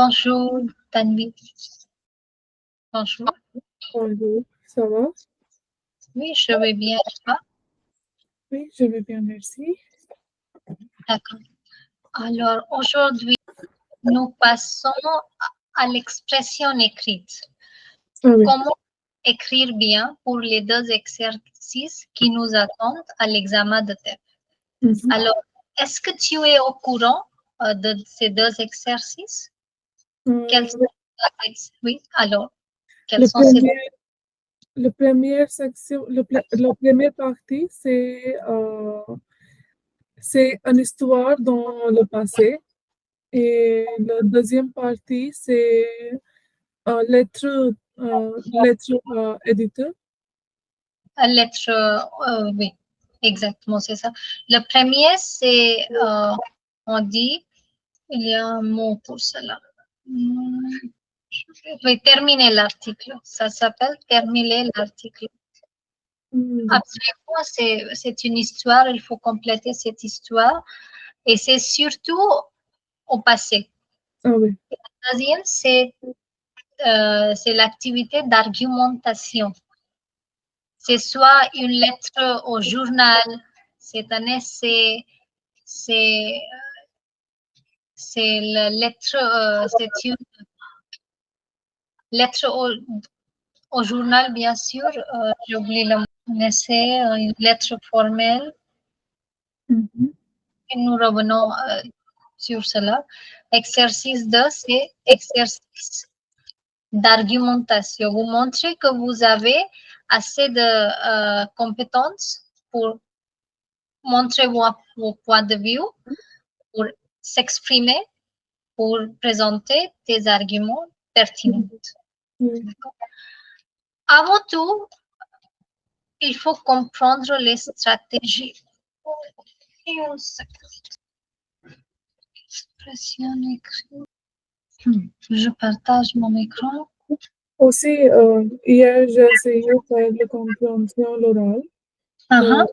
Bonjour, Tanvi. Bonjour. Bonjour, ça va? Oui, je vais bien. Et toi? Oui, je vais bien, merci. D'accord. Alors, aujourd'hui, nous passons à l'expression écrite. Ah oui. Comment écrire bien pour les deux exercices qui nous attendent à l'examen de TEF? Mhm. Alors, est-ce que tu es au courant de ces deux exercices? Quels sont Oui, alors, quels Le sont ces premier, le première section, la première partie, c'est une histoire dans le passé. Et la deuxième partie, c'est lettre éditeur. lettres? Oui, exactement, c'est ça. Le premier, c'est, on dit, il y a un mot pour cela. Oui, terminer l'article. Ça s'appelle terminer l'article. Absolument, c'est une histoire, il faut compléter cette histoire. Et c'est surtout au passé. Ah oui. Le deuxième, c'est l'activité d'argumentation. C'est soit une lettre au journal, c'est un essai, c'est la lettre, c'est une lettre au journal, bien sûr. J'oublie le mot. Un essai, une lettre formelle. Mhm. Et nous revenons sur cela. Exercice 2, c'est exercice d'argumentation. Vous montrez que vous avez assez de compétences pour montrer vos points de vue, pour s'exprimer, pour présenter des arguments pertinents. Oui. Avant tout, il faut comprendre les stratégies. Expression écrite. Je partage mon écran. Aussi, hier, j'ai essayé de faire la compréhension l'oral. Uh-huh.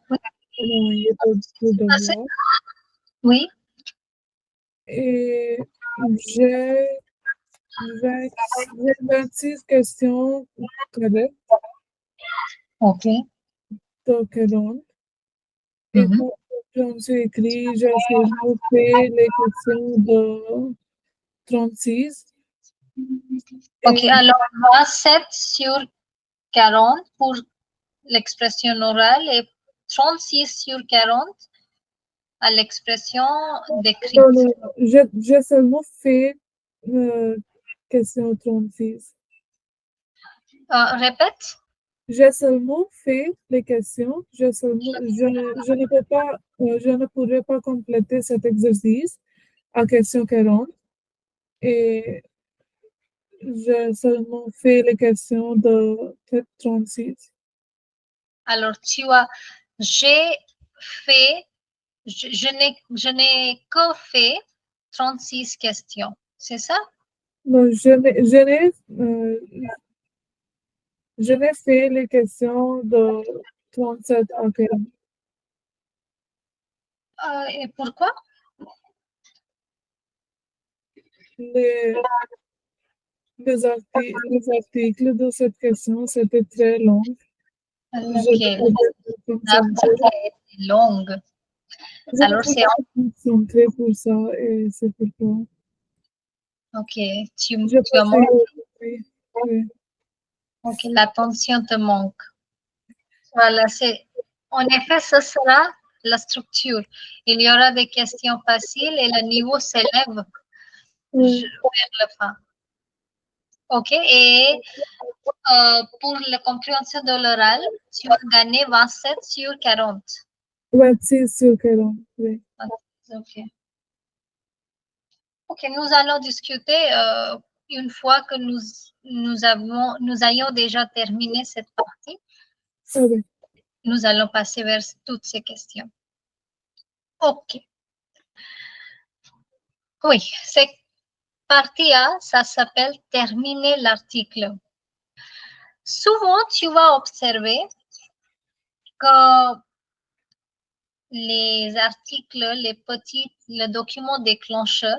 Oui, tout devoir. Oui. Et j'ai 26 questions correctes, OK. donc et pour compréhension écrite, j'ai seulement fait les questions de 36. OK, Et alors 27 sur 40 pour l'expression orale et 36 sur 40 à l'expression d'écrit. non, j'ai seulement fait question 36. Répète. J'ai seulement fait les questions. Je ne peux pas, je ne pourrais pas compléter cet exercice à question 40. Et j'ai seulement fait les questions de 36. Alors, j'ai fait, je n'ai que fait 36 questions. C'est ça? Non, je n'ai fait les questions de 37 à 40. Et pourquoi? Les, les articles de cette question, c'était très long. Je OK. ne pouvais pas La concentrer. est longue. Je ne Alors, pouvais c'est pas concentrer pour ça et c'est pourquoi. OK. Je Tu as pensais, manqué. oui, oui. OK. L'attention te manque. Voilà, en effet, ce sera la structure. Il y aura des questions faciles et le niveau s'élève Oui. vers la fin. OK. Et pour la compréhension de l'oral, tu as gagné 27 sur 40. 26 sur 40, oui. OK. OK, nous allons discuter une fois que nous ayons déjà terminé cette partie. Ah oui. Nous allons passer vers toutes ces questions. OK. Oui, cette partie A, ça s'appelle terminer l'article. Souvent, tu vas observer que les articles, le document déclencheur,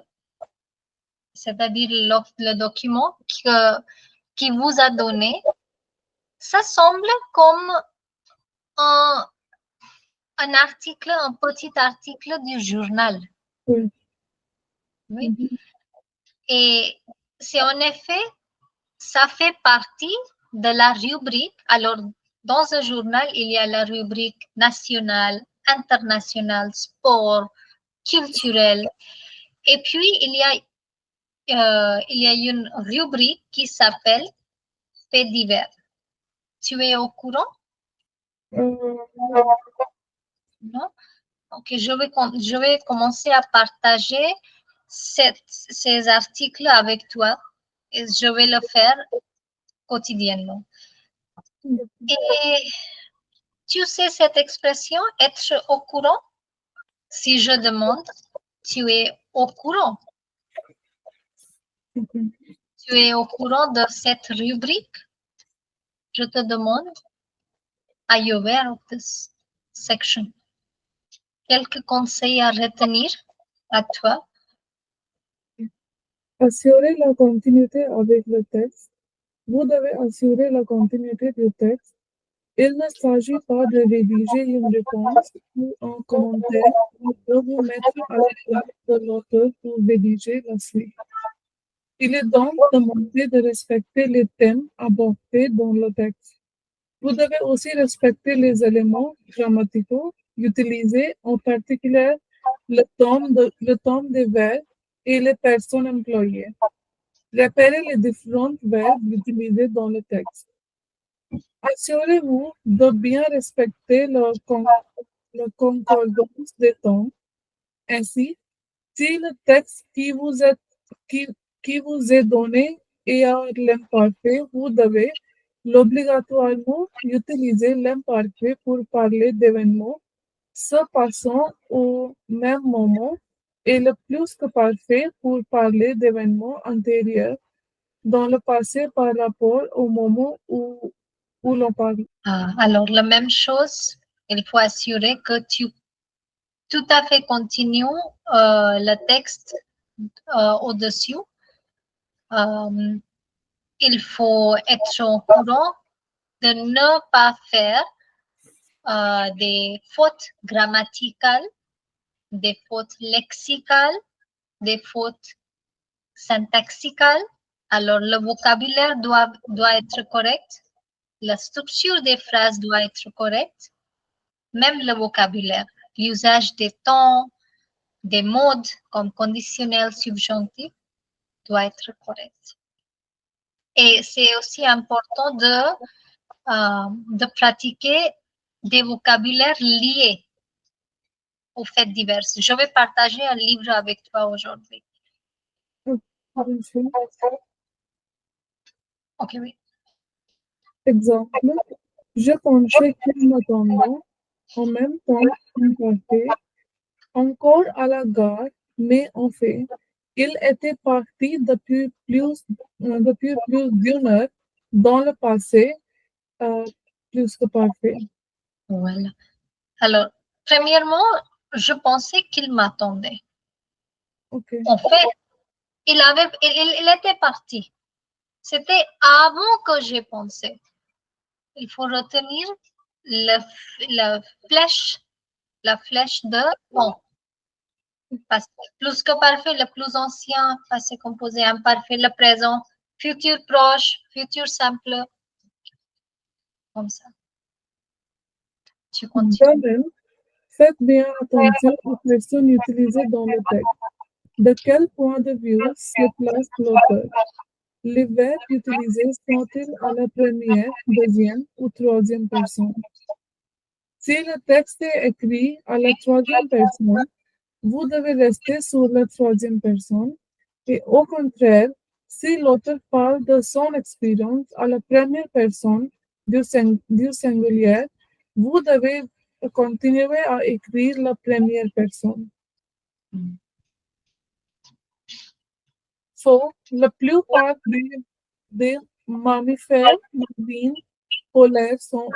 c'est-à-dire le document qui vous a donné, ça semble comme un article, un petit article du journal. Oui. Oui. Et c'est en effet, ça fait partie de la rubrique. Alors, dans un journal, il y a la rubrique nationale, internationale, sport, culturel. Et puis, il y a une rubrique qui s'appelle Faits divers. Tu es au courant? Non? Ok, je vais commencer à partager ces articles avec toi et je vais le faire quotidiennement. Et tu sais cette expression, être au courant? Si je demande, tu es au courant? Tu es au courant de cette rubrique? Je te demande, are you aware of this section? Quelques conseils à retenir à toi? Assurer la continuité avec le texte. Vous devez assurer la continuité du texte. Il ne s'agit pas de rédiger une réponse ou un commentaire, mais de vous mettre à la place de l'auteur pour rédiger la suite. Il est donc demandé de respecter les thèmes abordés dans le texte. Vous devez aussi respecter les éléments grammaticaux utilisés, en particulier le tome des verbes et les personnes employées. Repérez les différents verbes utilisés dans le texte. Assurez-vous de bien respecter la concordance des temps. Ainsi, si le texte qui vous est donné est à l'imparfait, vous devez obligatoirement utiliser l'imparfait pour parler d'événements se passant au même moment et le plus que parfait pour parler d'événements antérieurs dans le passé par rapport au moment où l'on parle. Alors, la même chose, il faut assurer que tu tout à fait continues le texte au-dessus. Il faut être au courant de ne pas faire des fautes grammaticales, des fautes lexicales, des fautes syntaxicales. Alors, le vocabulaire doit être correct, la structure des phrases doit être correcte, même le vocabulaire, l'usage des temps, des modes comme conditionnel, subjonctif doit être correct. Et c'est aussi important de pratiquer des vocabulaires liés aux faits divers. Je vais partager un livre avec toi aujourd'hui. Ok, oui. Exemple, je pensais qu'il m'attendait en même temps qu'il partait encore à la gare, mais en fait, il était parti depuis plus d'une heure dans le passé, plus que parfait. Voilà. Alors, premièrement, je pensais qu'il m'attendait. Okay. En fait, il était parti. C'était avant que j'ai pensé. Il faut retenir la flèche de on. Passé plus que parfait, le plus ancien, passé composé imparfait, le présent, futur proche, futur simple. Comme ça. Tu continues. De même, faites bien attention aux personnes utilisées dans le texte. De quel point de vue se place l'auteur? Les verbes utilisés sont-ils à la première, deuxième ou troisième personne? Si le texte est écrit à la troisième personne, vous devez rester sur la troisième personne. Et au contraire, si l'auteur parle de son expérience à la première personne du singulier, vous devez continuer à écrire la première personne. La plupart des mammifères marins polaires sont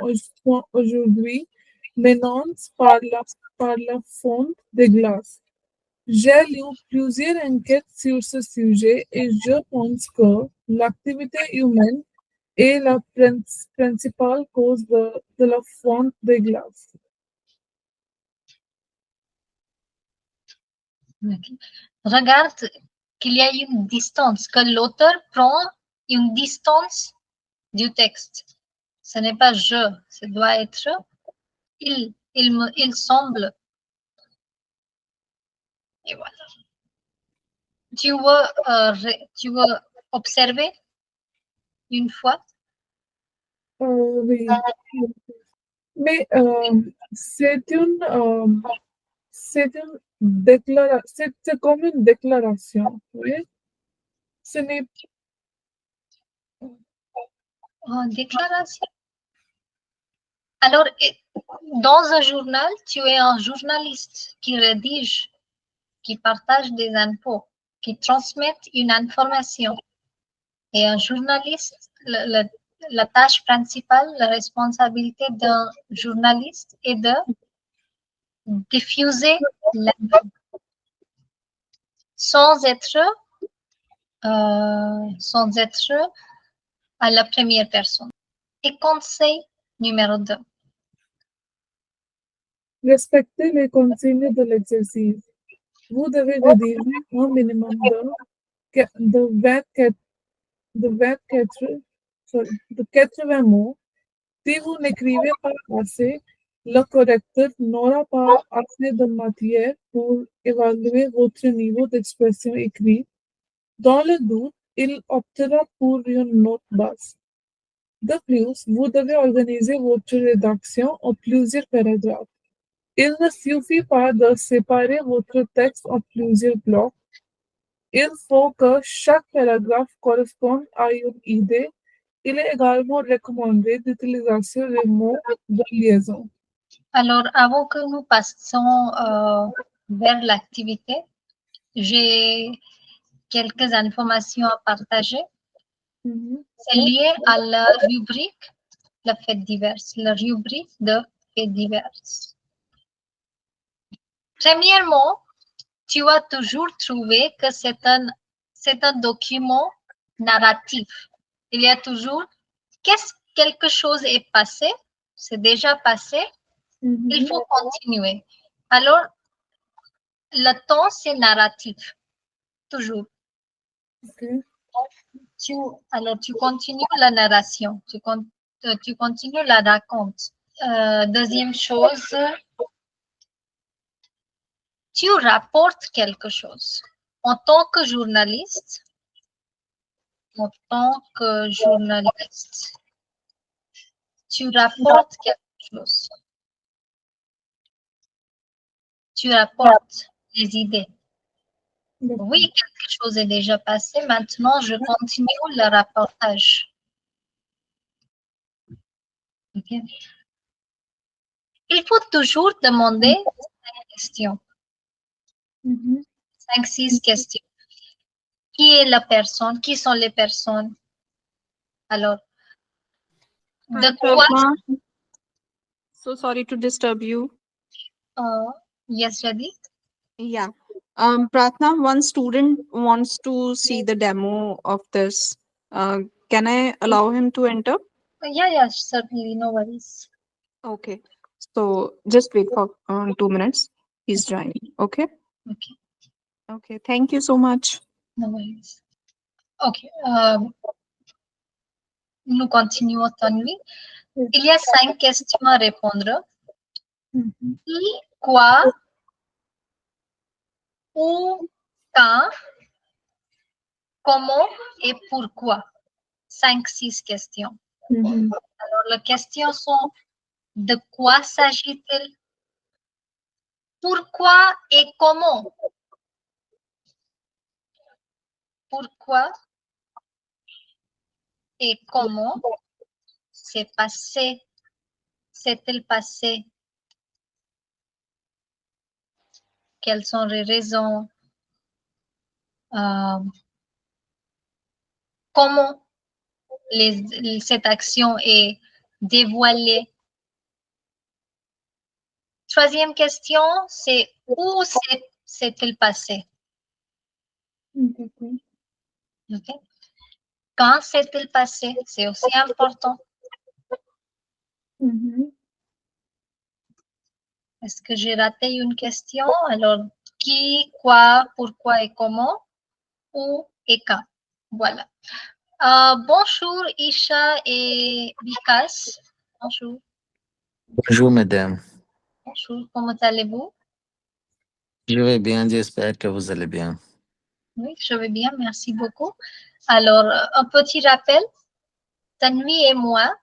aujourd'hui menacés par la fonte des glaces. J'ai lu plusieurs enquêtes sur ce sujet et je pense que l'activité humaine est la principale cause de la fonte des glaces. Regarde qu'il y a une distance, que l'auteur prend une distance du texte. Ce n'est pas je, ça doit être il semble. Et voilà. Tu veux observer une fois? Oui. Mais c'est c'est comme une déclaration. Oui? Ce n'est Déclaration. Alors, dans un journal, tu es un journaliste qui rédige, qui partage des infos, qui transmet une information. Et un journaliste, la tâche principale, la responsabilité d'un journaliste est de diffuser l'info sans être à la première personne. Et conseil numéro 2. respecter les consignes de l'exercice. Vous devez rédiger un minimum de 24, de 24, de 80 mots. Si vous n'écrivez pas assez, le correcteur n'aura pas assez de matière pour évaluer votre niveau d'expression écrite. Dans le doute, il optera pour une note basse. De plus, vous devez organiser votre rédaction en plusieurs paragraphes. Il ne suffit pas de séparer votre texte en plusieurs blocs. Il faut que chaque paragraphe corresponde à une idée. Il est également recommandé d'utiliser les mots de liaison. Alors, avant que nous passions vers l'activité, j'ai quelques informations à partager. C'est lié à la rubrique de faits divers, la rubrique de faits divers. Premièrement, tu as toujours trouvé que c'est un document narratif. Il y a toujours quelque chose est passé, c'est déjà passé, il faut continuer. Alors, le temps, c'est narratif, toujours. Okay. Alors, tu continues la narration, tu continues la raconte. Deuxième chose, tu rapportes quelque chose. En tant que journaliste, tu rapportes quelque chose. Tu rapportes les idées. Oui, quelque chose est déjà passé. Maintenant, je continue le rapportage. Okay. Il faut toujours demander 5 questions. 5-6 questions. Qui est la personne? Qui sont les personnes? Alors, de quoi? So sorry to disturb you. Yes, Radhi? Yeah. Pratna, one student wants to see the demo of this. Can I allow him to enter? Yeah, certainly. No worries. Okay. So just wait for 2 minutes. He's joining. Okay. Okay. Okay. Thank you so much. No worries. Ok. Nous continuons, Tanvi. Il y a 5 questions à répondre. Qui, quoi, où, quand, comment et pourquoi. 5-6 questions. Alors, les questions sont: de quoi s'agit-il? Pourquoi et comment? Pourquoi et comment s'est-il passé? Quelles sont les raisons? Comment cette action est dévoilée? Troisième question, c'est où s'est-il passé? D'accord. Ok. Quand s'est-il passé? C'est aussi important. Mhm. Est-ce que j'ai raté une question? Alors, qui, quoi, pourquoi et comment? Où et quand? Voilà. Bonjour Isha et Vikas. Bonjour. Bonjour, madame. Bonjour, comment allez-vous? Je vais bien, j'espère que vous allez bien. Oui, je vais bien, merci beaucoup. Alors, un petit rappel, Tanvi et moi,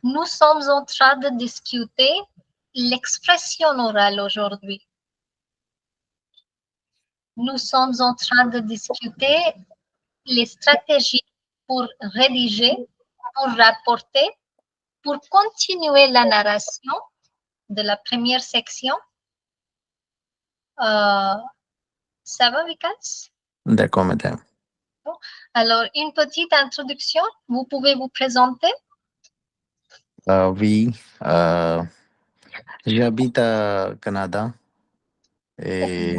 nous sommes en train de discuter l'expression orale aujourd'hui. Nous sommes en train de discuter les stratégies pour rédiger, pour rapporter, pour continuer la narration de la première section. Ça va, Vikas? D'accord, madame. Alors, une petite introduction. Vous pouvez vous présenter? Oui, j'habite au Canada et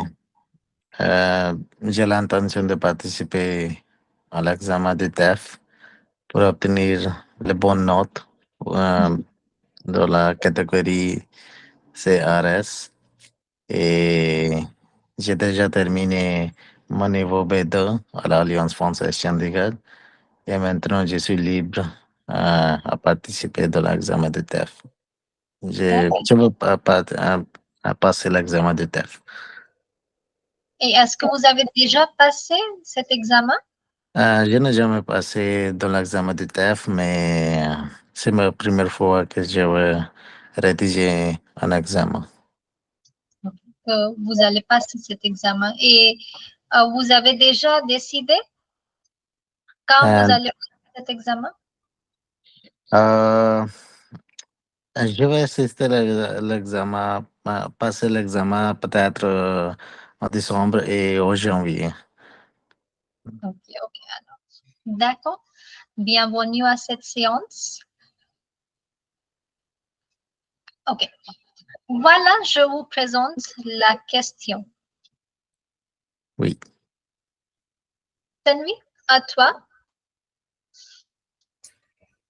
j'ai l'intention de participer à l'examen de TEF pour obtenir les bonnes notes dans la catégorie CRS. Et j'ai déjà terminé mon niveau B2 à l'Alliance française Chandigarh. Et maintenant, je suis libre à participer dans l'examen de TEF. Je veux à passer l'examen de TEF. Et est-ce que vous avez déjà passé cet examen? Je n'ai jamais passé dans l'examen de TEF, mais c'est ma première fois que je vais rédiger un examen. Que vous allez passer cet examen. Et vous avez déjà décidé quand vous Euh, allez passer cet examen? euh, je vais assister à l'examen, passer l'examen peut-être en décembre et en janvier. Ok, ok. Alors, d'accord. Bienvenue à cette séance. Ok. Voilà, je vous présente la question. Oui. Tanvi, à toi.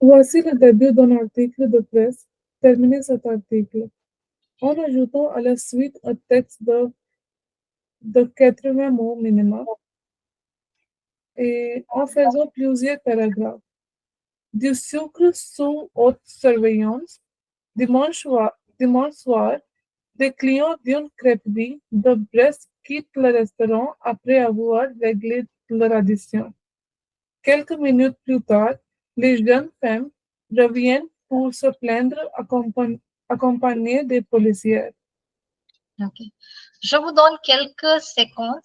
Voici le début d'un article de presse. Terminez cet article en ajoutant à la suite un texte de 80 mots minimum et en faisant plusieurs paragraphes. Du sucre sous haute surveillance. Dimanche soir, des clients d'une crêperie de Brest quittent le restaurant après avoir réglé leur addition. Quelques minutes plus tard, les jeunes femmes reviennent pour se plaindre accompagnées des policiers. Ok. Je vous donne quelques secondes,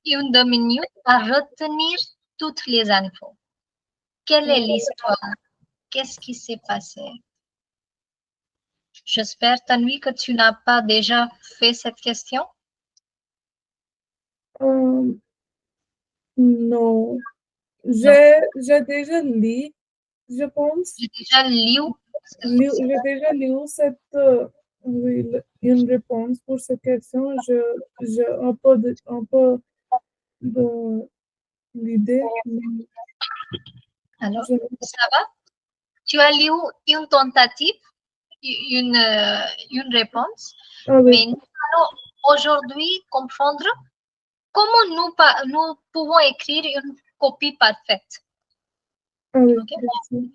une 2 minutes à retenir toutes les infos. Quelle est l'histoire? Qu'est-ce qui s'est passé? J'espère, Tanvi, que tu n'as pas déjà fait cette question. Euh, non, Non. j'ai déjà lu, je pense, J'ai déjà lu. j'ai déjà lu oui, une réponse pour cette question. J'ai un peu de l'idée, mais Alors, je, ça va? Tu as lu une tentative, une réponse, ah oui, mais nous allons aujourd'hui comprendre comment nous pouvons écrire une copie parfaite. ah oui, Ok? merci.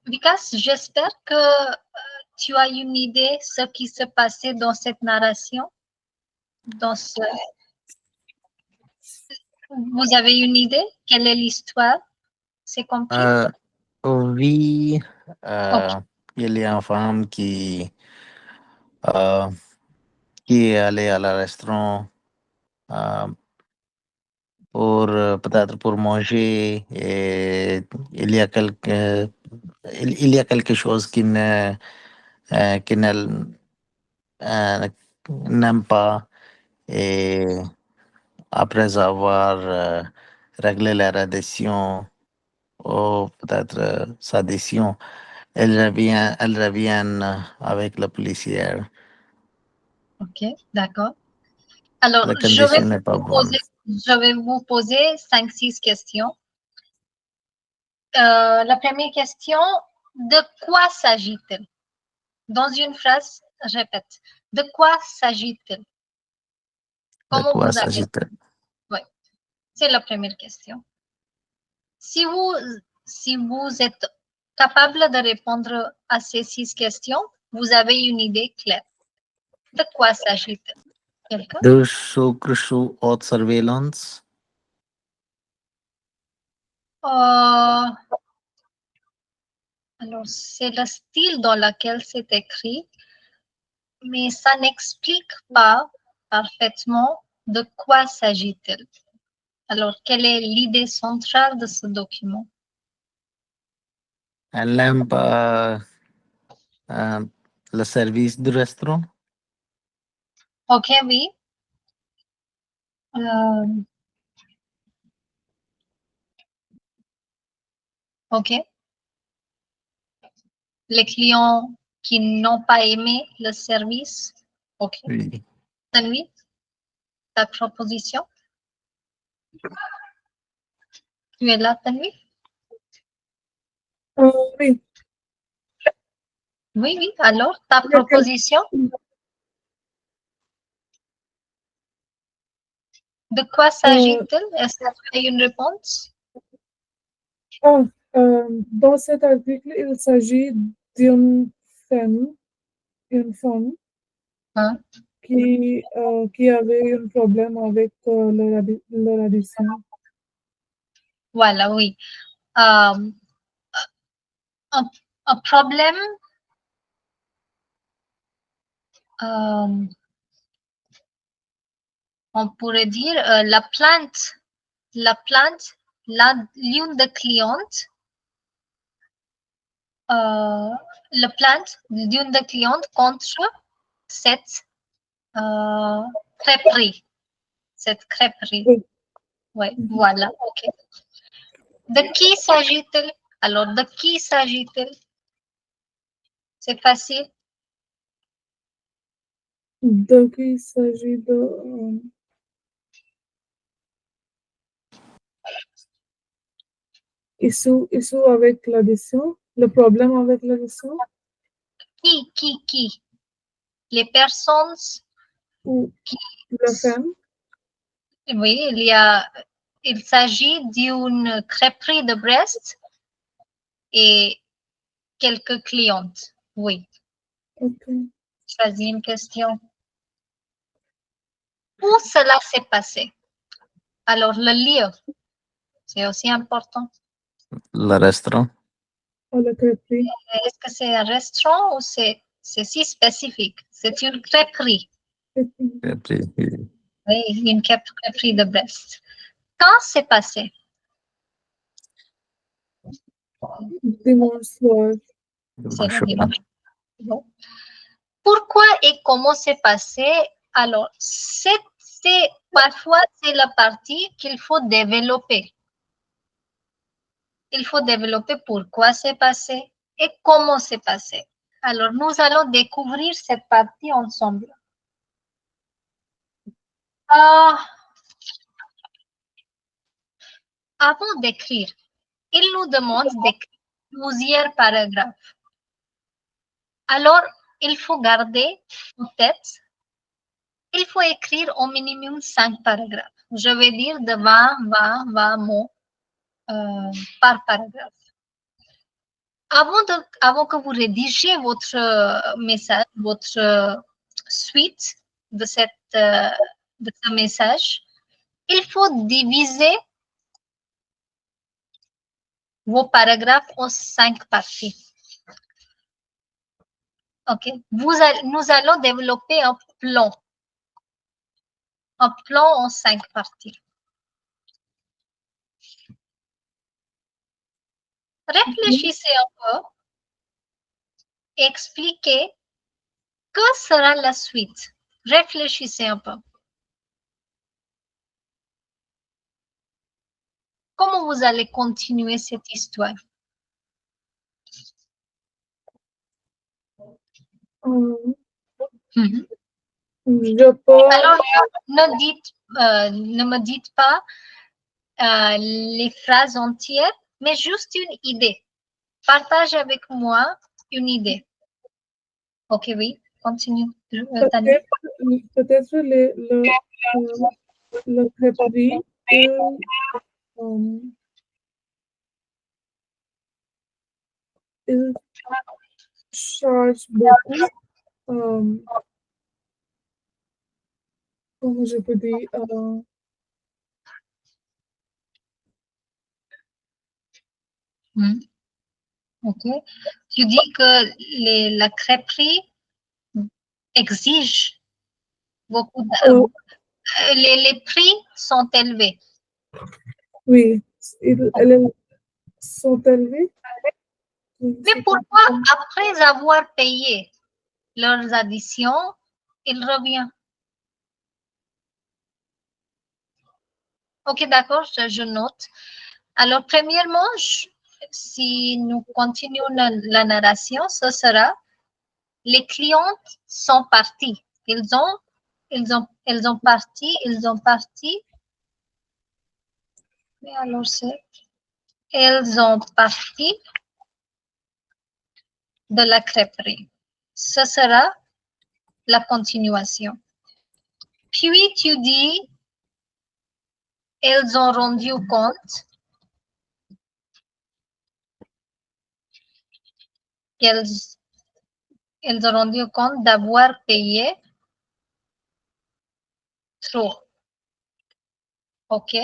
Vikas, j'espère que tu as une idée de ce qui se passait dans cette narration. Vous avez une idée? Quelle est l'histoire? C'est compris? Oui, Ok. il y a une femme euh, qui est allée à la restaurant euh, pour peut-être pour manger et il y a quelque chose qui euh, n'aime pas et après avoir réglé la radiation ou peut-être sa décision, elle revient avec la policière Ok, d'accord. Alors, La condition n'est pas bonne. je vais vous poser 5-6 questions. La première question, de quoi s'agit-il? Dans une phrase, répète. De quoi s'agit-il? De Comment quoi vous appelez? s'agit-il? Oui, c'est la première question. Si vous êtes capable de répondre à ces 6 questions, vous avez une idée claire. De quoi s'agit-il? Quelqu'un? De Shukrshu haute surveillance. Alors, c'est le style dans lequel c'est écrit, mais ça n'explique pas parfaitement de quoi s'agit-il. Alors, quelle est l'idée centrale de ce document? Elle n'aime pas le service du restaurant. Ok, oui. Ok. Les clients qui n'ont pas aimé le service. Ok. Oui. Tanvi, ta proposition? Tu es là, Tanvi? Oui. Oui, oui. Alors, ta proposition? De quoi s'agit-il? Est-ce que tu as une réponse? Dans cet article, il s'agit d'une femme Hein? qui avait un problème avec leur addiction. Voilà, oui. Un problème, on pourrait dire l'une des clientes, la plainte d'une des clientes contre cette crêperie. Cette crêperie. Oui. Oui, voilà, ok. De qui s'agit-il? Alors, de qui s'agit-il? C'est facile. Donc, il s'agit de issue avec l'addition, le problème avec l'addition. Qui? Les personnes Ou la femme. Oui, il s'agit d'une crêperie de Brest et quelques clientes. Oui. Ok. Choisis une question. Où cela s'est passé? Alors, le lieu, c'est aussi important. Le restaurant. La crêperie. Est-ce que c'est un restaurant ou c'est si spécifique? C'est une crêperie. Oui, une crêperie de Brest. Quand c'est passé? Dimanche soir. C'est le dimanche. Bon. Pourquoi et comment c'est passé? Alors, parfois, c'est la partie qu'il faut développer. Il faut développer pourquoi c'est passé et comment c'est passé. Alors, nous allons découvrir cette partie ensemble. Avant d'écrire, il nous demande d'écrire plusieurs paragraphes. Alors, il faut garder en tête, il faut écrire au minimum 5 paragraphes. Je vais dire de 20 mots par paragraphe. Avant que vous rédigiez votre message, votre suite de ce message, il faut diviser vos paragraphes en 5 parties. Ok. Nous allons développer un plan en 5 parties. Réfléchissez un peu et expliquez que sera la suite. Réfléchissez un peu. Comment vous allez continuer cette histoire? Je peux, Alors, ne me dites pas les phrases entières, mais juste une idée. Partage avec moi une idée. Ok, oui, continue, Tania. peut-être le crêperie, euh, il charge beaucoup. Comment je peux dire? Ok. Tu dis que la crêperie exige beaucoup les prix sont élevés. Oui, elles sont élevées. Mais pourquoi, après avoir payé leurs additions, il revient? Ok, d'accord, je note. Alors, premièrement, si nous continuons la narration, ce sera les clientes sont parties. Ils ont parti. Mais alors, c'est elles ont parti de la crêperie. Ce sera la continuation. Puis tu dis, elles ont rendu compte qu'elles ont rendu compte d'avoir payé trop. OK.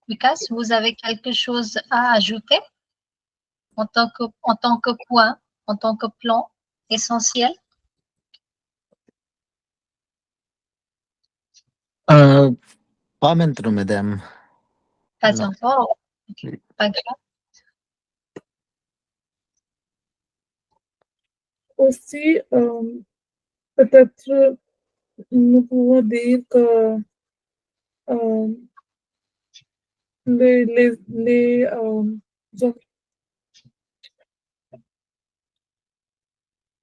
Lucas, vous avez quelque chose à ajouter en tant que point, en tant que plan essentiel? Pas maintenant, madame. Pas Non. encore. Oui. Pas grave. Aussi, peut-être nous pouvons dire que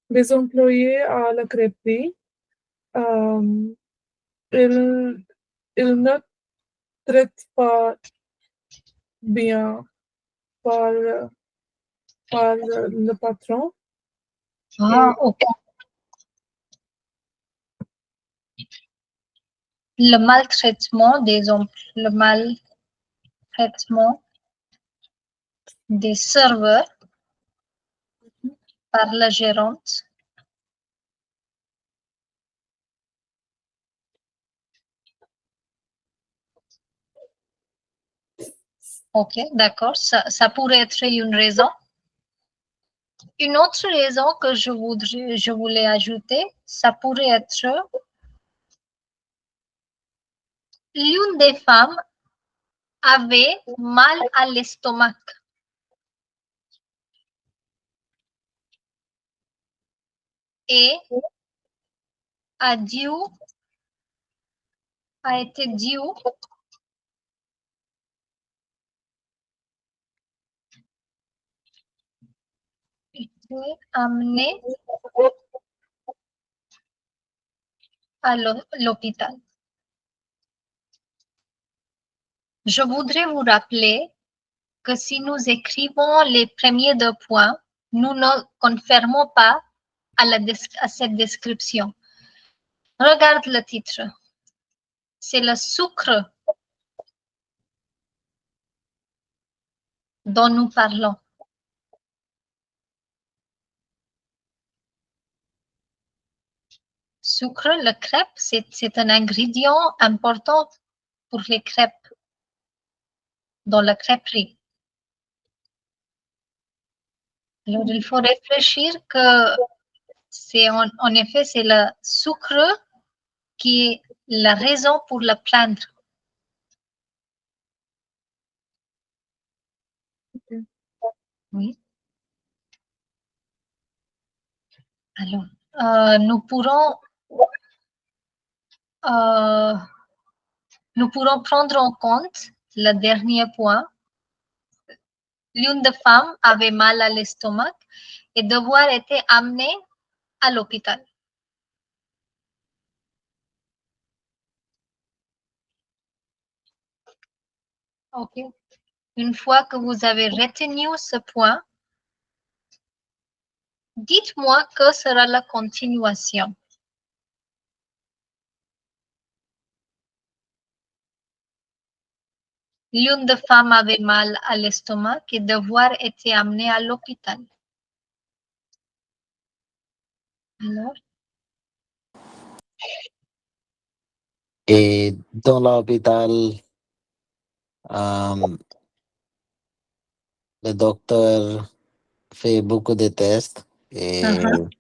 les employés à la crêperie, ils ne traitent pas bien par le patron. Ah, OK. Le maltraitement des serveurs par la gérante. OK, d'accord. Ça pourrait être une raison. Une autre raison que je voulais ajouter, ça pourrait être l'une des femmes avait mal à l'estomac. Et a été dû amené à l'hôpital. Je voudrais vous rappeler que si nous écrivons les premiers deux points, nous ne confirmons pas à cette description. Regarde le titre. C'est le sucre dont nous parlons. Sucre, le crêpe, c'est un ingrédient important pour les crêpes dans la crêperie. Alors, il faut réfléchir que c'est en effet, c'est le sucre qui est la raison pour le plaindre. Okay. Oui. Alors, nous pourrons prendre en compte le dernier point. L'une des femmes avait mal à l'estomac et devoir être amenée à l'hôpital. OK. Une fois que vous avez retenu ce point, dites-moi que sera la continuation. L'une des femmes avait mal à l'estomac et devoir été amenée à l'hôpital. Alors, Et dans l'hôpital, le docteur fait beaucoup de tests et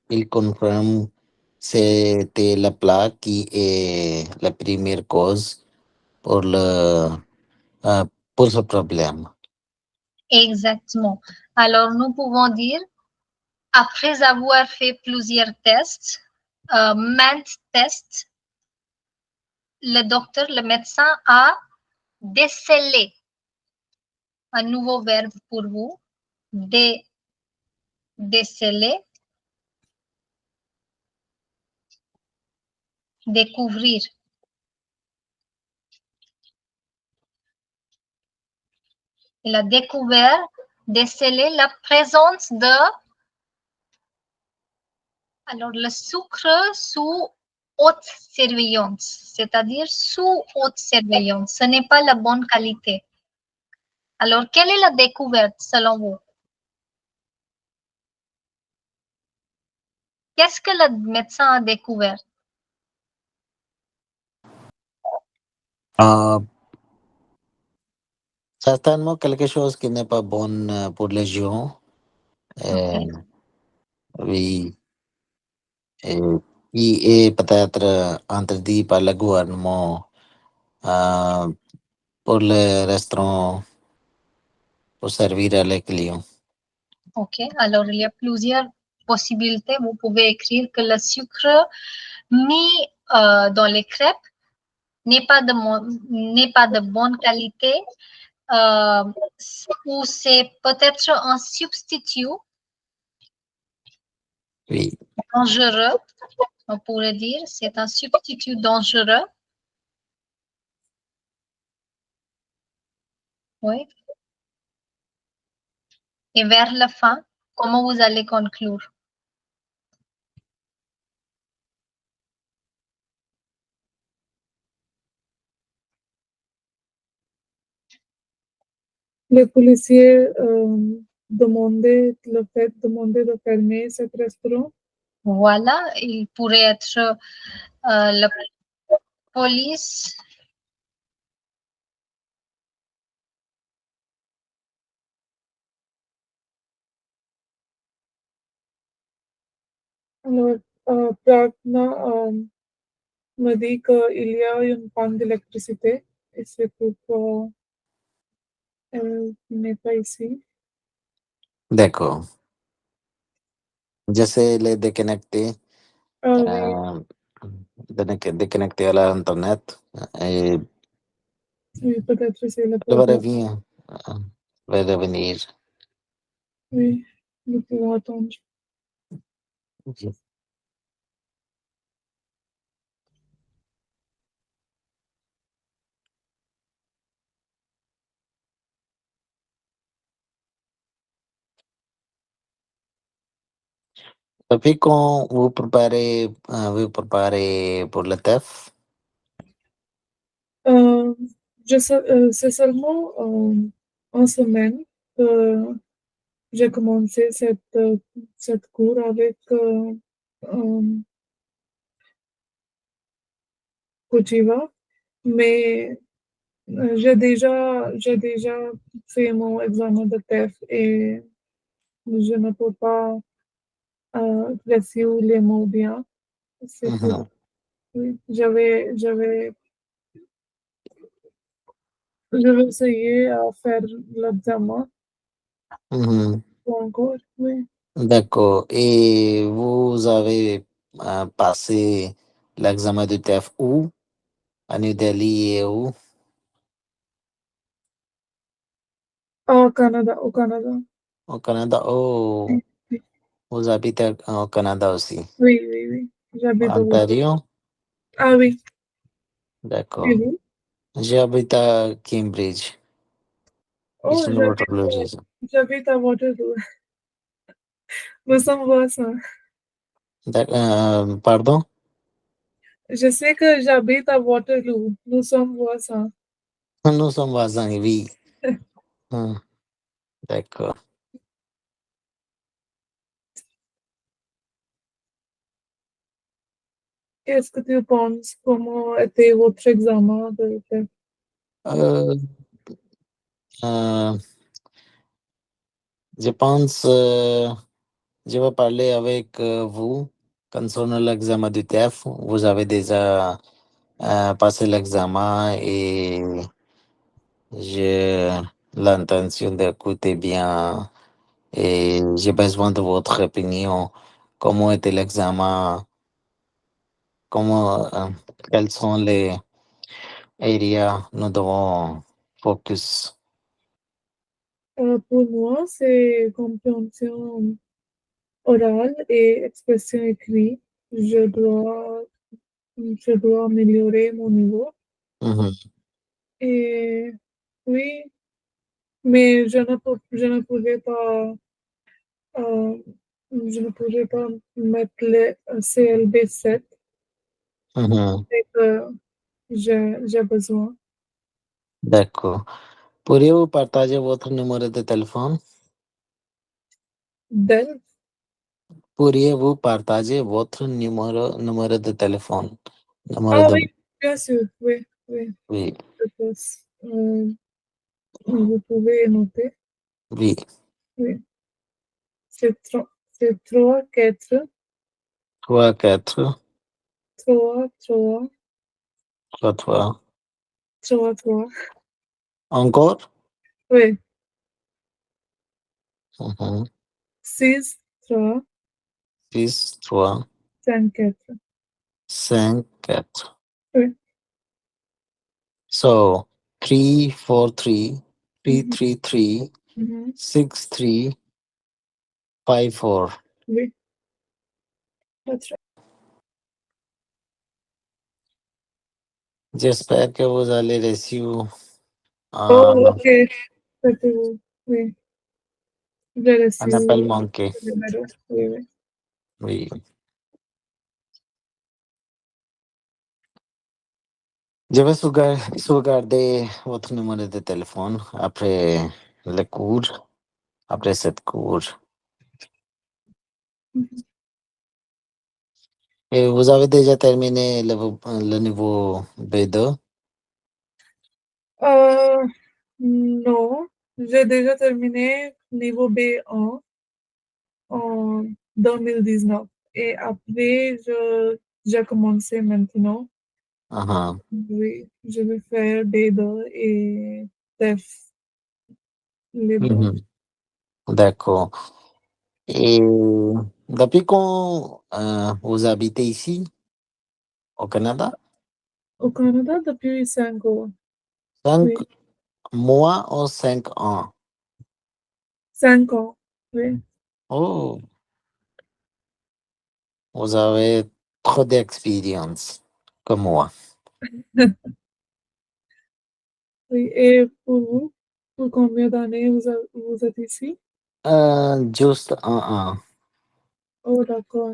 il confirme c'était la plaque qui est la première cause pour pour ce problème. exactement. Alors, nous pouvons dire, après avoir fait plusieurs tests, maintes tests, le docteur, le médecin a décelé un nouveau verbe pour vous, déceler, découvrir. Il a découvert, décelé la présence de, alors le sucre sous haute surveillance, c'est-à-dire sous haute surveillance. Ce n'est pas la bonne qualité. Alors, quelle est la découverte selon vous? Qu'est-ce que le médecin a découvert? Certainement quelque chose qui n'est pas bon pour les gens. Okay. Oui. Et qui est peut-être interdit par le gouvernement pour les restaurants pour servir à les clients. OK. Alors, il y a plusieurs possibilités. Vous pouvez écrire que le sucre mis dans les crêpes n'est pas de bonne qualité ou c'est peut-être un substitut Oui. dangereux. On pourrait dire c'est un substitut dangereux. Oui. Et vers la fin, comment vous allez conclure? Les policiers demandaient de fermer cet restaurant. Voilà, il pourrait être la police. Alors, Prarthana me dit qu'il y a une panne d'électricité et c'est pourquoi elle n'est pas ici. D'accord. J'essaie de les déconnecter, Oui, déconnecter à l'Internet et oui, peut-être c'est le elle va problème. revenir. Va revenir. Oui, nous pouvons attendre. Ok. Depuis quand vous préparez pour le TEF? C'est seulement en semaine que j'ai commencé cette cours avec Kojiva, mais j'ai déjà fait mon examen de TEF et je ne peux pas réussir les mots bien. C'est pour, Mhm. oui, je vais essayer à faire l'examen Mhm. encore, oui. D'accord. Et vous avez passé l'examen du TEF où? À New Delhi et où? Au Canada. Au Canada. Oh, Oui, vous habitez au Canada aussi. Oui, oui, oui. J'habite au Ontario? Ah oui. Et D'accord. vous? J'habite à Cambridge. Oh, Ici, j'habite à Waterloo. Nous sommes voisins. Pardon? Je sais que j'habite à Waterloo. Nous sommes voisins. Nous sommes voisins, oui. Hum, D'accord. Qu'est-ce que tu penses? Comment était votre examen de TEF? Euh, euh, je pense, je vais parler avec vous concernant l'examen du TEF. Vous avez déjà passé l'examen et j'ai l'intention d'écouter bien et j'ai besoin de votre opinion. Comment était l'examen? Comment, quels sont les areas nous devons focus? Pour moi, c'est compréhension orale et expression écrite. Je dois, je dois améliorer mon niveau. Mhm, Et oui, mais je ne pourrais pas, euh, je ne pourrais pas mettre le CLB 7 mhm. et que j'ai besoin D'accord. Pourriez-vous partager votre numéro de téléphone? d'elle. Pourriez-vous partager votre numéro de téléphone? Numéro Ah de... oui, bien sûr, oui, oui, Oui, je pense. Vous pouvez noter. oui. Oui, c'est 3, 4, 3, 4, 3, 3, 3, 3. 3, 3. Encore? Oui, Mhm. 6, 3, 6, 3, 5, 4. 5, 4. Oui. So, 3, 4, 3, 3, Mhm, 3, 3, mhm. 6, 3, 5, 4. Oui, that's right. J'espère que vous allez réussir. Oh, ok. C'était vous. Oui, j'ai reçu Un appel manqué. le numéro. Oui, oui. Oui. Je vais sauvegarder votre numéro de téléphone après le cours, après cette cours. Mhm. Et vous avez déjà terminé le niveau B2? Euh, non, j'ai déjà terminé niveau B1 en 2019. Et après, j'ai commencé maintenant. Uh-huh. Oui, je vais faire B2 et TEF, les deux. Mhm. D'accord. Et depuis quand vous habitez ici, au Canada? Au Canada depuis 5 ans. 5 Oui, mois ou 5 ans? 5 ans. Oui. Oh, vous avez trop d'expérience comme moi. Oui, et pour vous, pour combien d'années vous êtes ici? Juste un an. Oh, d'accord.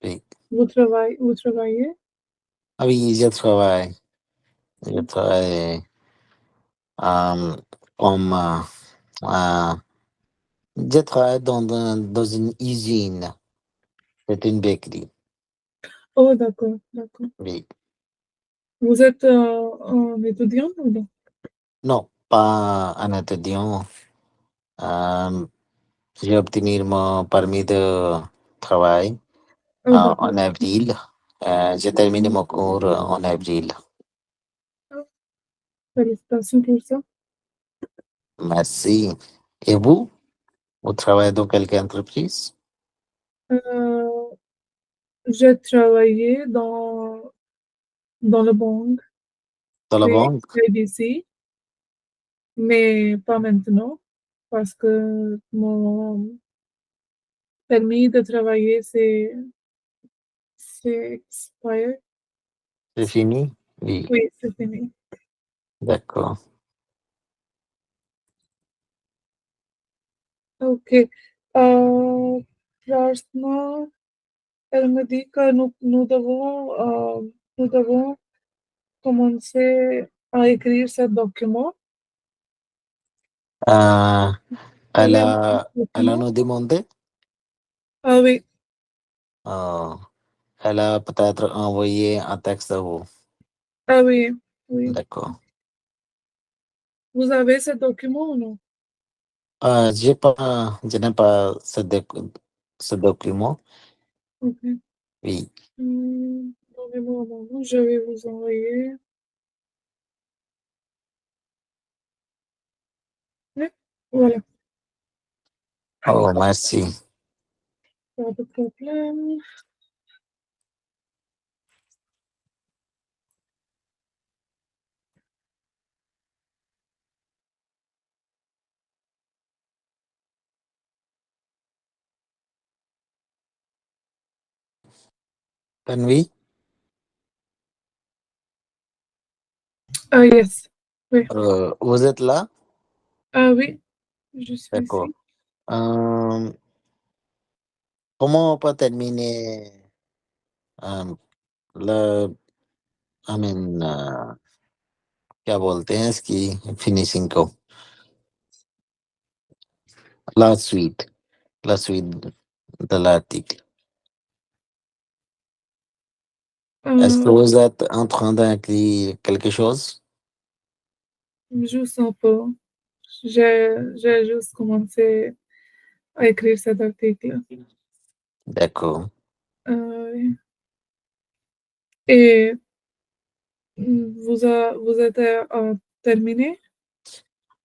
Oui. Vous travaillez? Ah oui, je travaille. Je travaille euh, comme euh, je travaille dans une usine. C'est une béquerie. Oh, d'accord, d'accord. Oui. Vous êtes un étudiant ou non? Non, pas un étudiant. Euh, j'ai obtenu mon permis de travail Oh, d'accord. en avril. J'ai terminé mon cours en avril. Ah, félicitations pour ça. Merci. Et vous? Vous travaillez dans quelle entreprise? Euh, j'ai travaillé dans le banque, Dans la puis banque? ABC, mais pas maintenant, parce que permis de travailler, c'est expired. C'est fini? Oui, Oui, c'est fini. d'accord. Ok. Prarsna, elle me dit que nous devons commencer à écrire ce document. Euh, Quel elle est a, le elle a document? nous demandé, Ah oui, elle a peut-être envoyé un texte à vous. ah oui, oui. D'accord. Vous avez ce document ou non? Je n'ai pas ce document. Ok. Oui. Donnez-moi un moment, je vais vous envoyer. Oui, voilà, Oh, merci. pas de problème. Tanvi, Ah yes, oui. vous êtes là? Ah oui, je suis D'accord. ici. Comment on peut terminer le, I mean, क्या बोलते हैं इसकी फिनिशिंग को? La suite de l'article. Est-ce que vous êtes en train d'écrire quelque chose? Je sens pas. J'ai juste commencé à écrire cet article. D'accord. Oui. Et vous êtes terminé?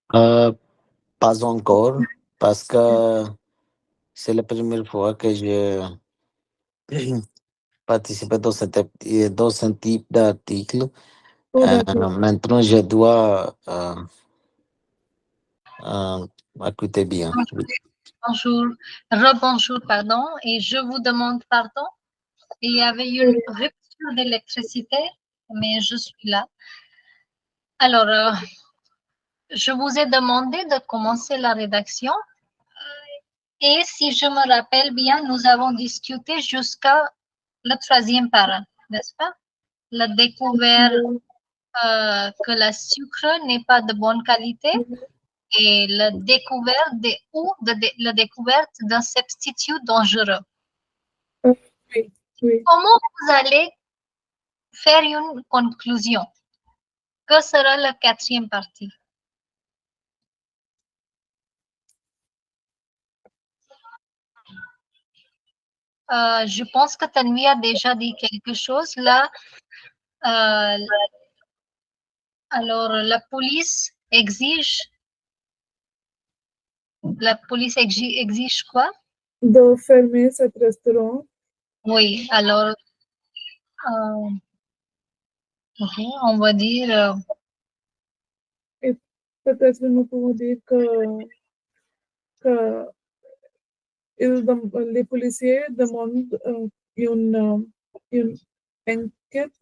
Pas encore, parce que c'est la première fois que je participe dans ce type d'article. Oh, d'accord. Maintenant, je dois écouter bien. Oui. Bonjour, rebonjour, pardon, et je vous demande pardon. Il y avait une rupture d'électricité, mais je suis là. Alors, je vous ai demandé de commencer la rédaction. Et si je me rappelle bien, nous avons discuté jusqu'à le 3e para, n'est-ce pas? La découverte que le sucre n'est pas de bonne qualité et la découverte la découverte d'un substitut dangereux. Oui, oui. Comment vous allez faire une conclusion? Que sera la 4e partie? Je pense que Tanvi a déjà dit quelque chose là. Alors, la police exige quoi? De fermer cet restaurant. Oui, alors, ok, on va dire, Et peut-être nous pouvons dire que les policiers demandent une enquête,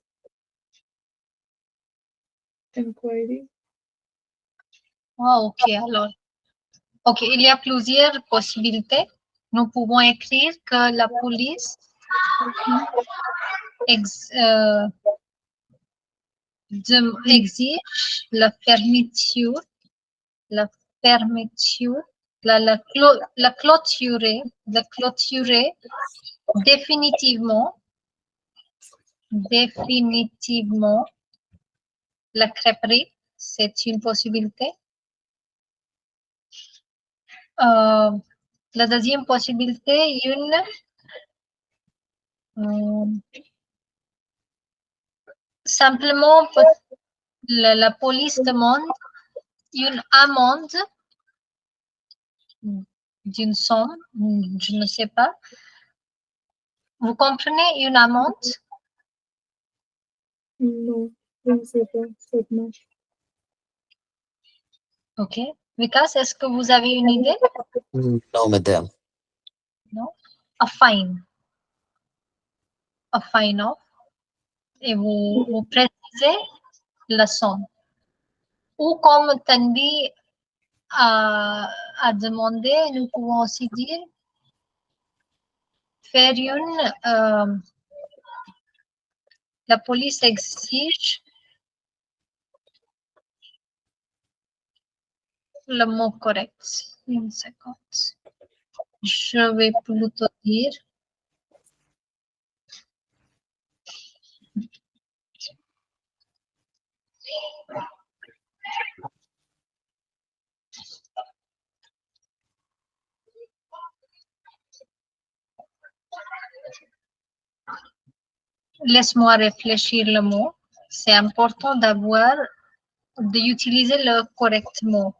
inquiry. ok, alors, ok, il y a plusieurs possibilités. Nous pouvons écrire que la police exige la fermeture, la clôturer définitivement la crêperie, c'est une possibilité. La deuxième possibilité, simplement la police demande une amende d'une somme, je ne sais pas. Vous comprenez une amende? Non, je ne sais pas, certainement. Ok. Vikas, est-ce que vous avez une idée? Non, madame. Non? a fine off, et vous précisez la somme. Ou comme Tanvi a demandé, nous pouvons aussi dire faire la police exige le mot correct. Une seconde. Je vais plutôt dire laisse-moi réfléchir le mot. C'est important d'utiliser le correct mot.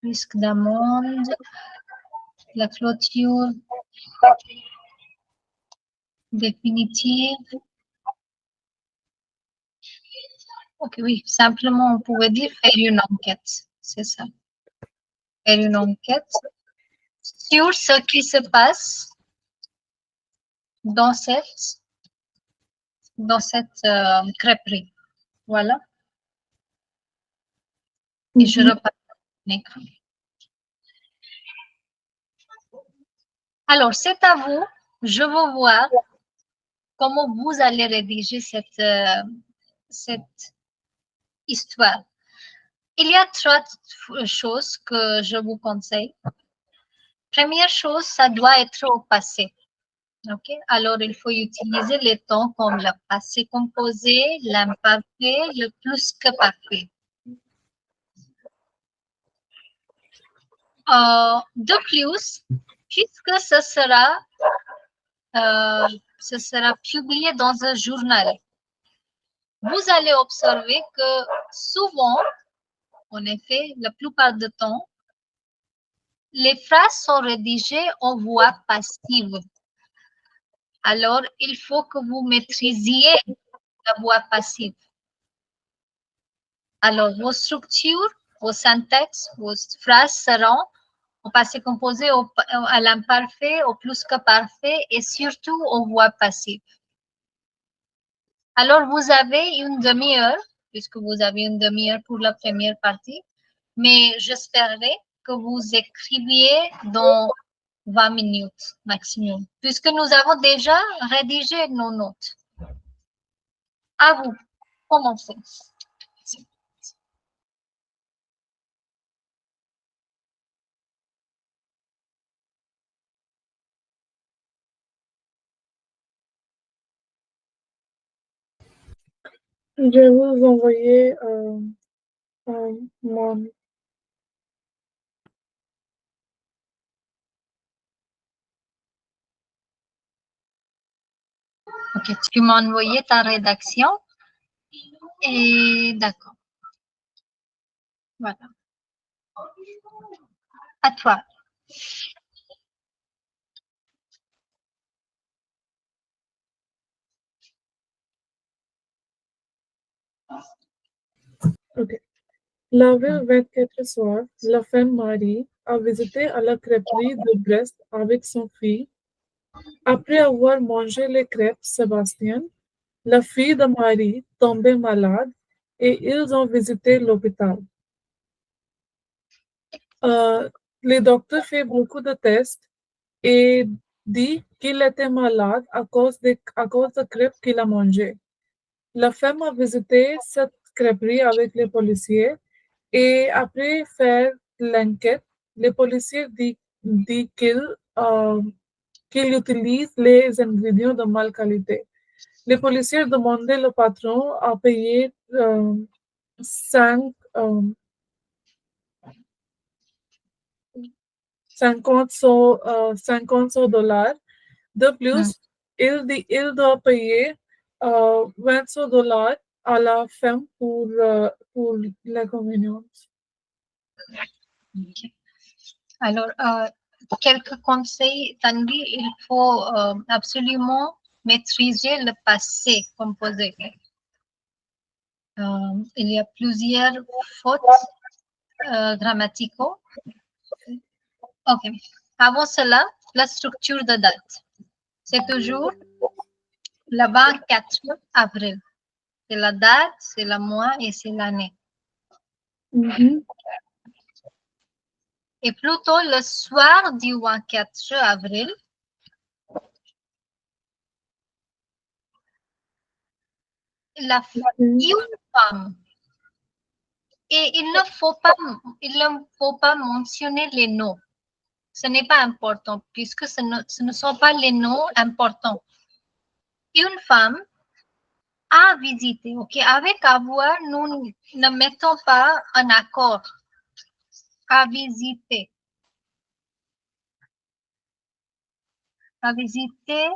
Risque d'amende, la clôture définitive. Ok, oui, simplement on pouvait dire faire une enquête, c'est ça. Faire une enquête sur ce qui se passe dans cette crêperie. Voilà. Et je repasse l'écran. Alors, c'est à vous. Je veux voir comment vous allez rédiger cette histoire. Il y a 3 choses que je vous conseille. Première chose, ça doit être au passé. Ok, alors il faut utiliser les temps comme le passé composé, l'imparfait, le plus que parfait. De plus, puisque ce sera publié dans un journal, vous allez observer que souvent, en effet, la plupart du temps, les phrases sont rédigées en voix passive. Alors, il faut que vous maîtrisiez la voix passive. Alors, vos structures, vos syntaxes, vos phrases seront au passé composé, à l'imparfait, au plus que parfait et surtout en voix passive. Alors, vous avez une demi-heure, puisque vous avez une demi-heure pour la première partie, mais j'espérais que vous écriviez dans 20 minutes maximum, puisque nous avons déjà rédigé nos notes. À vous, commencez. Je vais vous envoyer mon... Ok, tu m'as envoyé ta rédaction. Et d'accord. Voilà. À toi. Ok. La ville 24 soirs, la femme Marie a visité à la crêperie de Brest avec son fils. Après avoir mangé les crêpes Sébastien, la fille de Marie tombait malade et ils ont visité l'hôpital. Les docteurs fait beaucoup de tests et dit qu'il était malade à cause de crêpes qu'il a mangées. La femme a visité cette crêperie avec les policiers et après faire l'enquête, les policiers dit qu'ils utilisent les ingrédients de mauvaise qualité. Les policiers demandaient le patron à payer 50 $50. De plus, il doit payer $20 à la femme pour l'inconvénient. Okay. Alors, quelques conseils, Tanvi, il faut absolument maîtriser le passé composé. Il y a plusieurs fautes grammaticaux. Ok. Avant cela, la structure de date. C'est toujours le 24 avril. C'est la date, c'est le mois et c'est l'année. Et plutôt le soir du 24 avril, une femme. Et il ne faut pas mentionner les noms. Ce n'est pas important puisque ce ne sont pas les noms importants. Une femme a visité. Ok, avec avoir, nous ne mettons pas un accord. A visité. A visité.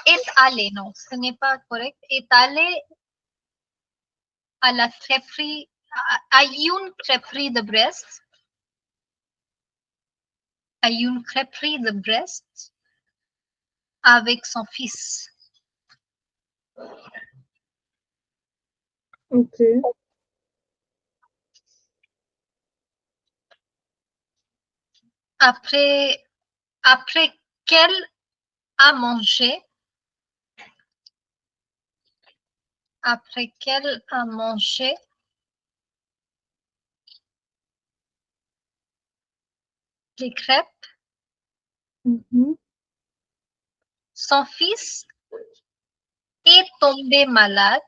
Est allé. Non, ce n'est pas correct. Est allé à la crêperie, à une crêperie de Brest. À une crêperie de Brest avec son fils. Ok. Après qu'elle a mangé, les crêpes, son fils est tombé malade.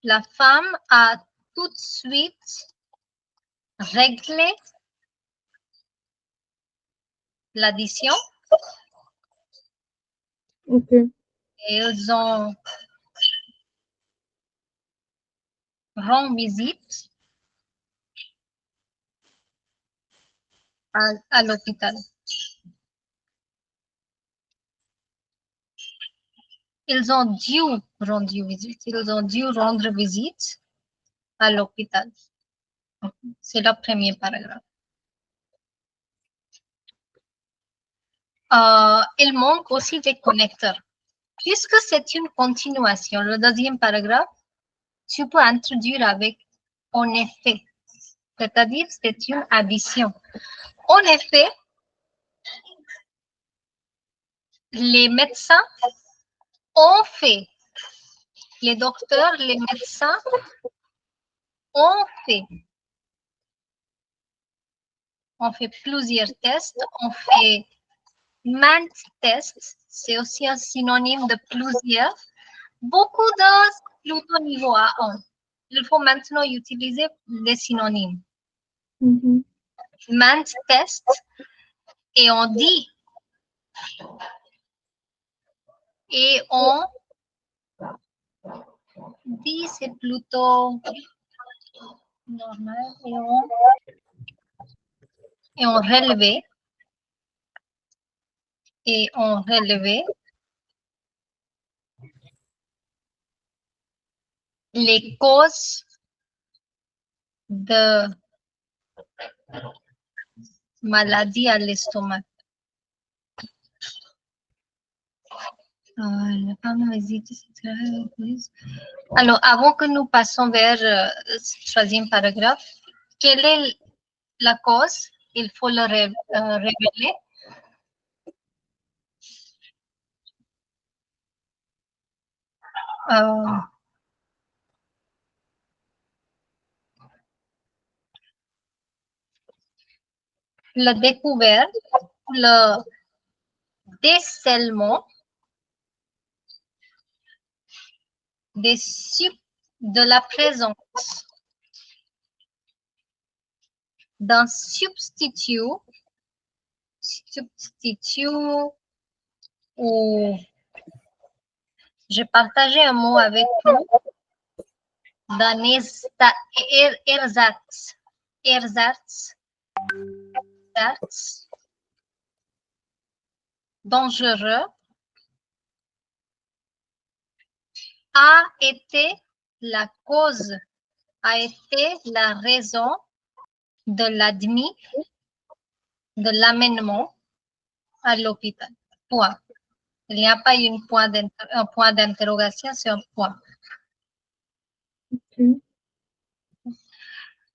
La femme a tout de suite réglé l'addition. Ok. Et ils ont rendu visite à l'hôpital. Ils ont dû rendre visite à l'hôpital. C'est le premier paragraphe. Il manque aussi des connecteurs. Puisque c'est une continuation, le deuxième paragraphe, tu peux introduire avec en effet, c'est-à-dire c'est une addition. En effet, les médecins ont fait, les docteurs, les médecins ont fait plusieurs tests, on fait maintes tests, c'est aussi un synonyme de plusieurs. Beaucoup de plutôt niveau A1. Il faut maintenant utiliser des synonymes. Maintes tests et on dit c'est plutôt normal et on relevé les causes de maladie à l'estomac. Alors, avant que nous passions vers ce troisième paragraphe, quelle est la cause? Il faut le révéler. La découverte, le décèlement de la présence d'un substitut ou j'ai partagé un mot avec vous d'un ersatz dangereux a été la raison de l'amènement à l'hôpital. Point. Il n'y a pas un point d'interrogation, c'est un point. Ok.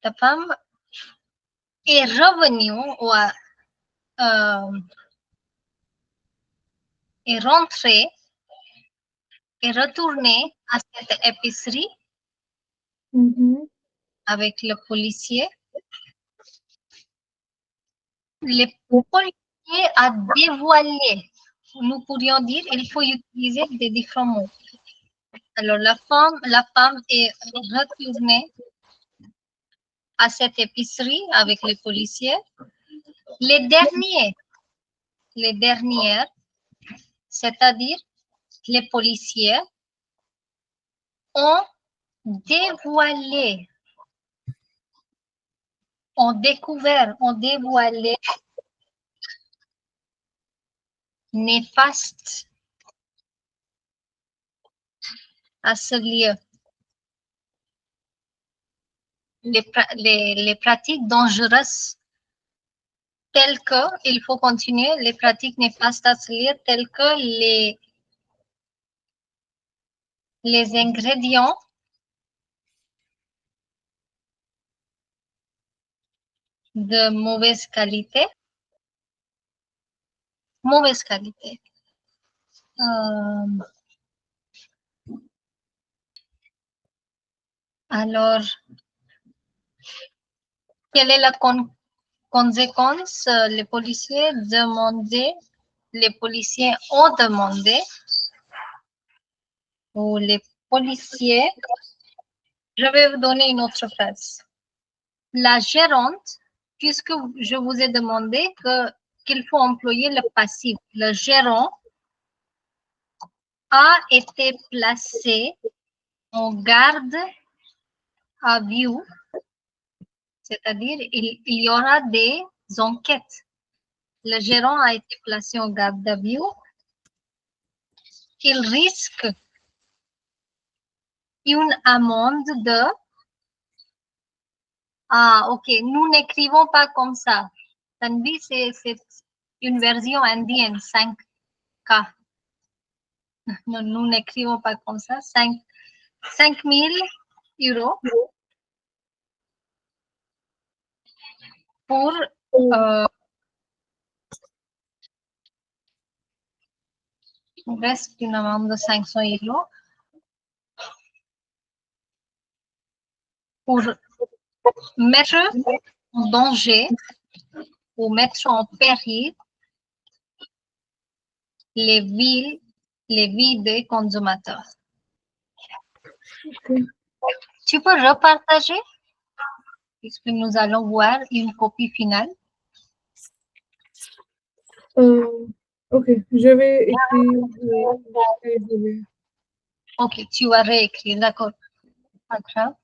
La femme est revenue ou est rentrée, est retournée à cette épicerie Mhm. avec le policier. Le policier a dévoilé. Nous pourrions dire, il faut utiliser des différents mots. Alors, la femme est retournée à cette épicerie avec les policiers. Les dernières, c'est-à-dire les policiers, ont dévoilé, ont dévoilé néfaste à ce lieu. Les pratiques dangereuses telles que, il faut continuer, les pratiques néfastes à ce lieu telles que les ingrédients de mauvaise qualité. Alors, quelle est la conséquence? Les policiers ont demandé, ou les policiers, je vais vous donner une autre phrase. La gérante, puisque je vous ai demandé qu'il faut employer le passif, le gérant a été placé en garde à vue, c'est-à-dire il y aura des enquêtes. Le gérant a été placé en garde à vue. Il risque une amende de... Ah, ok, nous n'écrivons pas comme ça. Tanvi, c'est une version indienne, 5K. Nous n'écrivons pas comme ça. 5 000 euros pour reste une amende de 500 euros pour mettre en danger ou mettre en péril les vies des consommateurs. Ok. Tu peux repartager puisque nous allons voir une copie finale. Ok, je vais écrire. Désolée. Ok, tu vas réécrire, d'accord. Pas grave.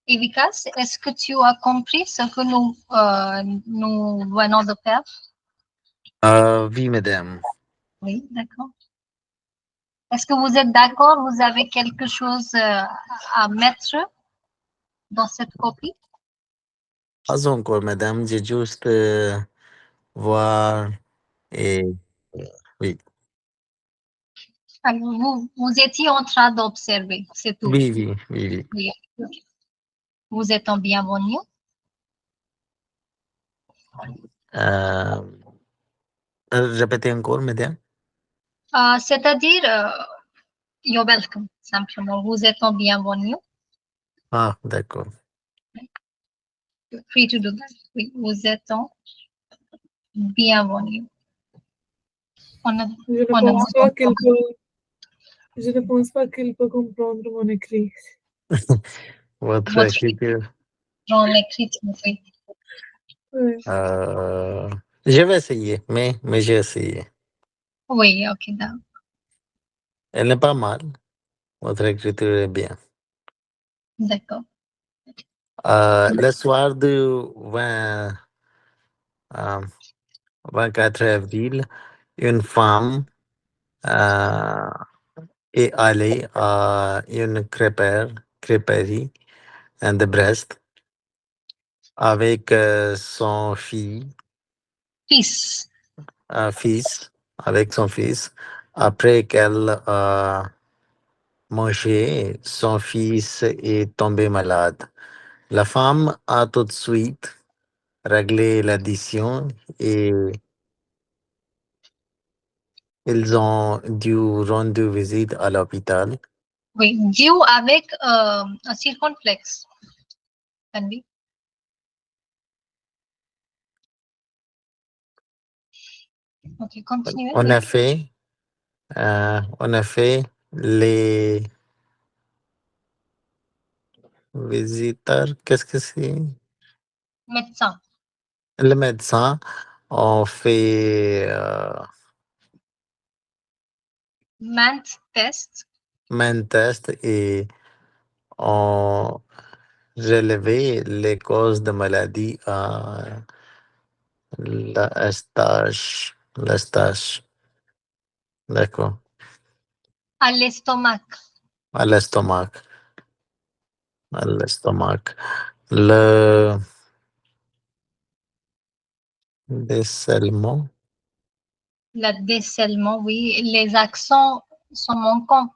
Et Vikas, est-ce que tu as compris ce que nous venons de faire? Oui, madame. Oui, d'accord. Est-ce que vous êtes d'accord? Vous avez quelque chose à mettre dans cette copie? Pas encore, madame. J'ai juste voir et oui, Alors, vous étiez en train d'observer, c'est tout. oui, oui, oui, oui. Oui, ok. Vous êtes en bienvenue. Euh, répétez encore, madame. C'est-à-dire, you're welcome, simplement. Vous êtes en bienvenue. Ah, d'accord. Free to do that. Oui, vous êtes en bienvenue. Je ne pense pas qu'il peut comprendre mon écrit. Votre Votre écriture. Dans l'écriture, oui. Ouais. Je vais essayer, mais j'ai essayé. Oui, ok, d'accord. Elle n'est pas mal. Votre écriture est bien. D'accord. Le soir du 24 avril, une femme est allée à une crêperie de Brest avec son fils. Peace. Fils avec son fils. Après qu'elle a mangé, son fils est tombé malade. La femme a tout de suite réglé l'addition et ils ont dû rendre visite à l'hôpital. Oui, due avec un circonflexe. Tanvi. Ok, continuez. On a fait, les visiteurs, qu'est-ce que c'est? Médecin. Le médecin ont fait Math test. main test et ont relevé les causes de maladie à la stage. D'accord. À l'estomac. À l'estomac. À l'estomac. Le décèlement. Le décèlement, oui. Les accents sont manquants.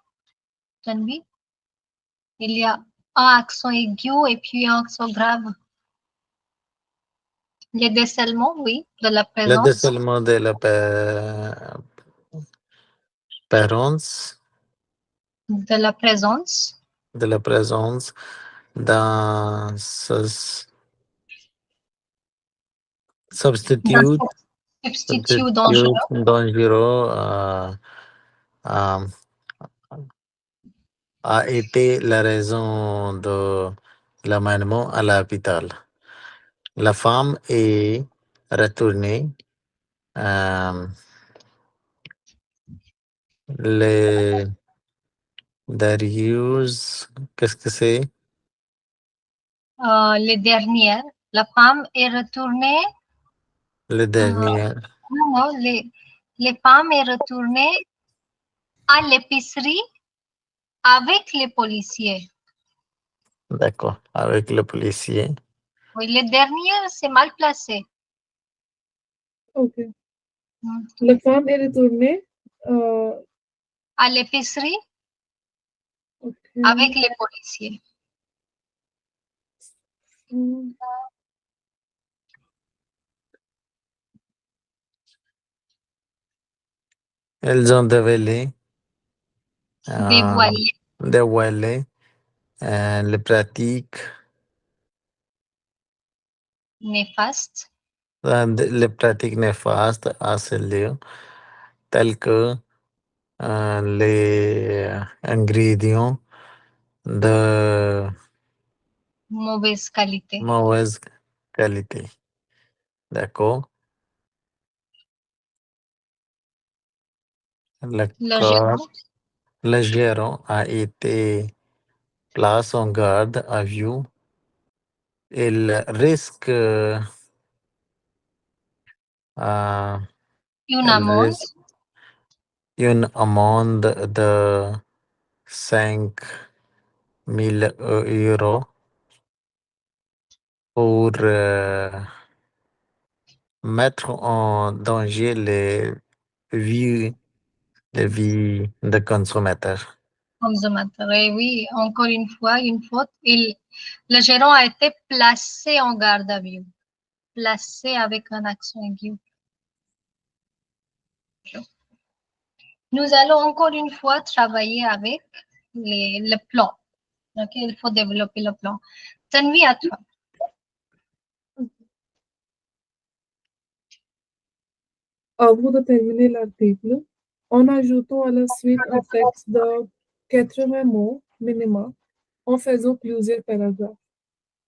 Tanvi. Il y a un accent aigu et puis un accent grave. Les décèlements, oui, de la Le présence. décèlement de la présence. De la présence. De la présence dans ce substitute Substitut dangereux. dangereux a été la raison de l'amendement à l'hôpital. La femme est retournée. Les Darius, qu'est-ce que c'est? Les dernières. La femme est retournée. Les derniers. Non, les femmes est retournée à l'épicerie avec les policiers. D'accord, avec le policier. Oui, les dernières, c'est mal placé. Ok. La femme est retournée À l'épicerie avec les policiers. Elles ont dévoilé, Dévoilé. dévoilé les pratiques, Néfaste. les pratiques néfastes à ce lieu, telles que les ingrédients de Mauvaise qualité. mauvaise qualité. D'accord. Le gérant a été placé en garde à vue. Il risque Une amende. Une amende de 5 000 euros pour mettre en danger vies, les vies des consommateurs. Consommateur. Et oui, encore une fois, une faute. Le gérant a été placé en garde à vue. Placé avec un accent aigu. Nous allons encore une fois travailler avec le plan. Ok, il faut développer le plan. Tanvi, à toi. Avant de terminer l'article, en ajoutant à la suite un texte de 80 mots minimum, en faisant plusieurs paragraphes.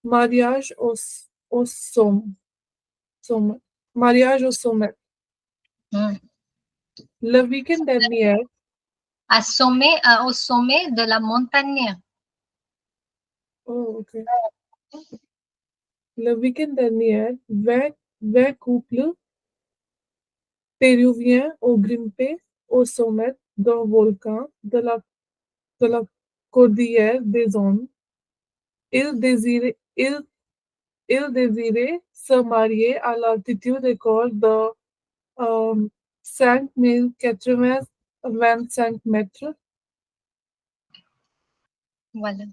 Mariage au sommet. Mariage au sommet. Le week-end dernier, Au sommet de la montagne. oh, ok. Le week-end dernier, 20 couples péruviens ont grimpé au sommet d'un volcan de la cordillère des Andes. Ils désiraient se marier à l'altitude record de 5 mètres. Voilà.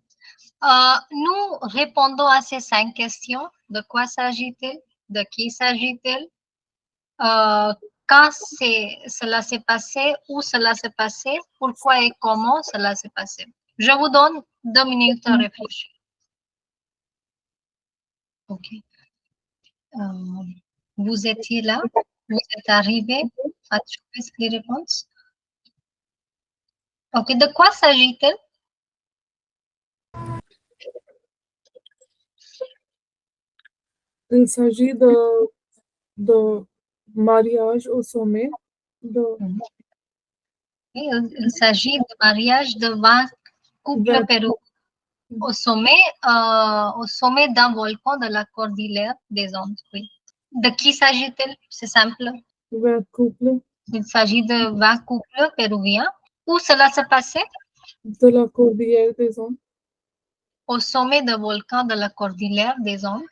Nous répondons à ces 5 questions. De quoi s'agit-il? De qui s'agit-il? Quand cela s'est passé, où cela s'est passé, pourquoi et comment cela s'est passé. Je vous donne 2 minutes à réfléchir. Ok. Vous étiez là? Vous êtes arrivé à trouver les réponses? Ok. De quoi s'agit-il? Il s'agit de mariage au sommet. Il s'agit de mariage de 20 couples péruviens au sommet d'un volcan de la cordillère des Andes. Oui. De qui s'agit-il? C'est simple. 20 couples Il s'agit de 20 couples péruviens. Où cela s'est passé? de la cordillère des Andes. Au sommet d'un volcan de la cordillère des Andes.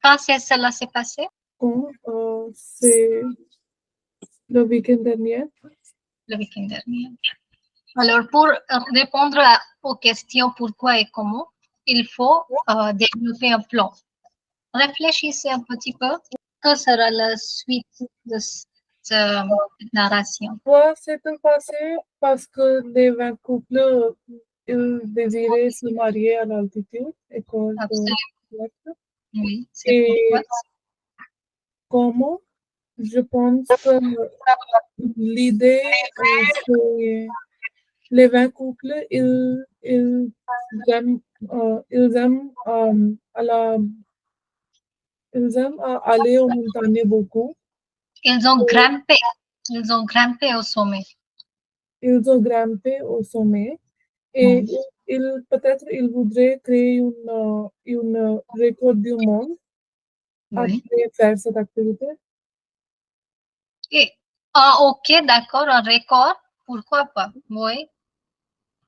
Quand cela s'est passé? Quand c'est le week-end dernier. Le week-end dernier. Alors, pour répondre aux questions pourquoi et comment, il faut développer un plan. Réfléchissez un petit peu. Que sera la suite de cette narration? Pourquoi s'est-il passé? Parce que les 20 couples ils désiraient se marier à l'altitude. Absolument. Oui, c'est Et pourquoi. comment? Je pense que l'idée, c'est les 20 couples, ils aiment, ils aiment aller aux montagnes beaucoup. Ils ont grimpé. Ils ont grimpé au sommet. Ils ont grimpé au sommet et peut-être ils voudraient créer une record du monde Oui. après faire cette activité. Et, ok, d'accord, un record. Pourquoi pas? Oui,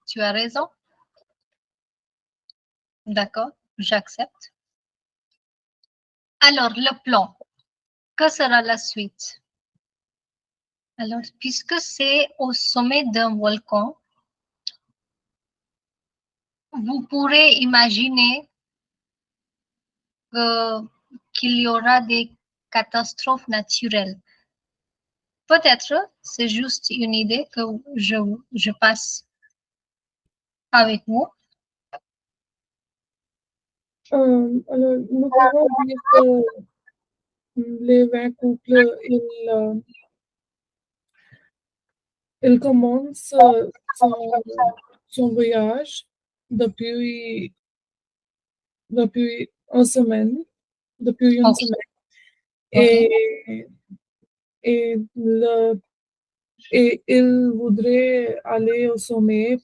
tu as raison. D'accord, j'accepte. Alors, le plan. Que sera la suite? Alors, puisque c'est au sommet d'un volcan, vous pourrez imaginer qu'il y aura des catastrophes naturelles. Peut-être c'est juste une idée que je passe avec vous. Alors, nous pouvons dire que les 20 couples, ils commencent son voyage depuis une semaine. Depuis une Ok. semaine. Ok. Et il voudrait aller au sommet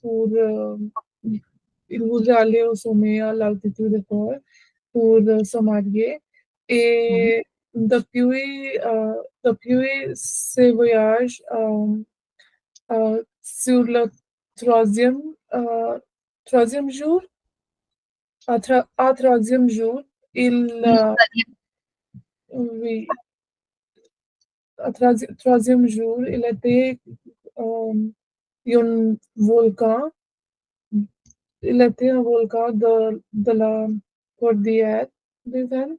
il voudrait aller au sommet à l'altitude pour se marier. Et depuis ces voyages, sur le troisième jour, à troisième jour, oui, troisième jour, il était un volcan. Il était un volcan de la cordillère des Andes.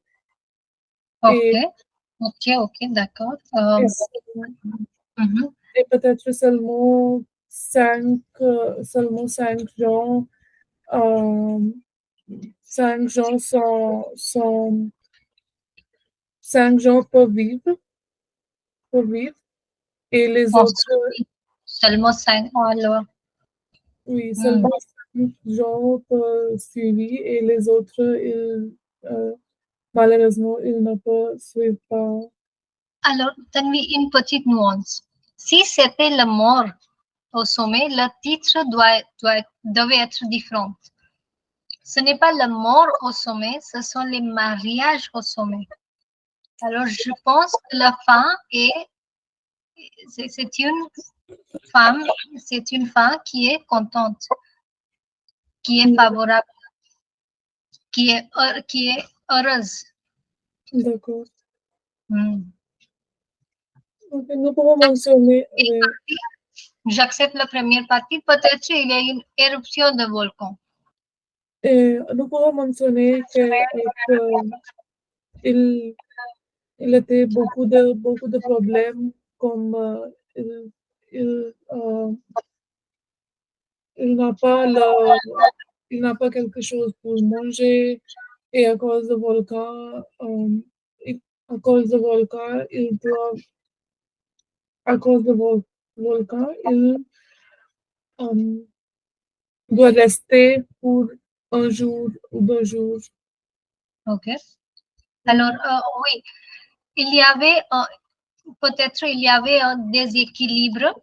Ok, d'accord. Et peut-être seulement 5 gens, 5 gens cinq gens peuvent vivre. Et les autres, Seulement 5 alors. oui, seulement 5 gens peuvent suivre et les autres, malheureusement, ils ne peuvent suivre pas. Alors, Tanvi, une petite nuance. Si c'était la mort au sommet, le titre devait être différent. Ce n'est pas la mort au sommet, ce sont les mariages au sommet. Alors, je pense que la fin c'est une femme qui est contente, qui est favorable, qui est heureuse. D'accord. Ok, nous pouvons mentionner, oui. J'accepte la première partie. Peut-être il y a une éruption de volcan. Et nous pouvons mentionner que il, il était beaucoup de problèmes comme il n'a pas il n'a pas quelque chose pour manger et à cause du volcan, à cause du volcan, il doit à cause du volcan, il doit rester pour un jour ou 2 jours. Ok. Alors, oui, il y avait peut-être il y avait un déséquilibre,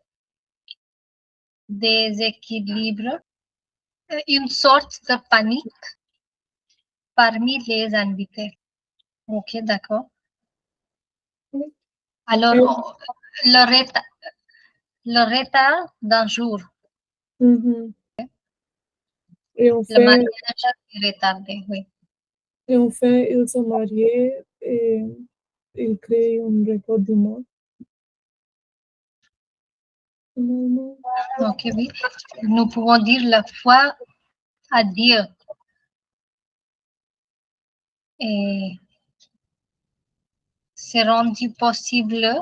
une sorte de panique parmi les invités. Ok, d'accord. Oui. Alors, Et- le retard d'un jour, Mhm. Et le mariage est retardé, oui. enfin, ils sont mariés et ils créent un record du monde. Finalement. Ok, oui. Nous pouvons dire la foi à Dieu. Et c'est rendu possible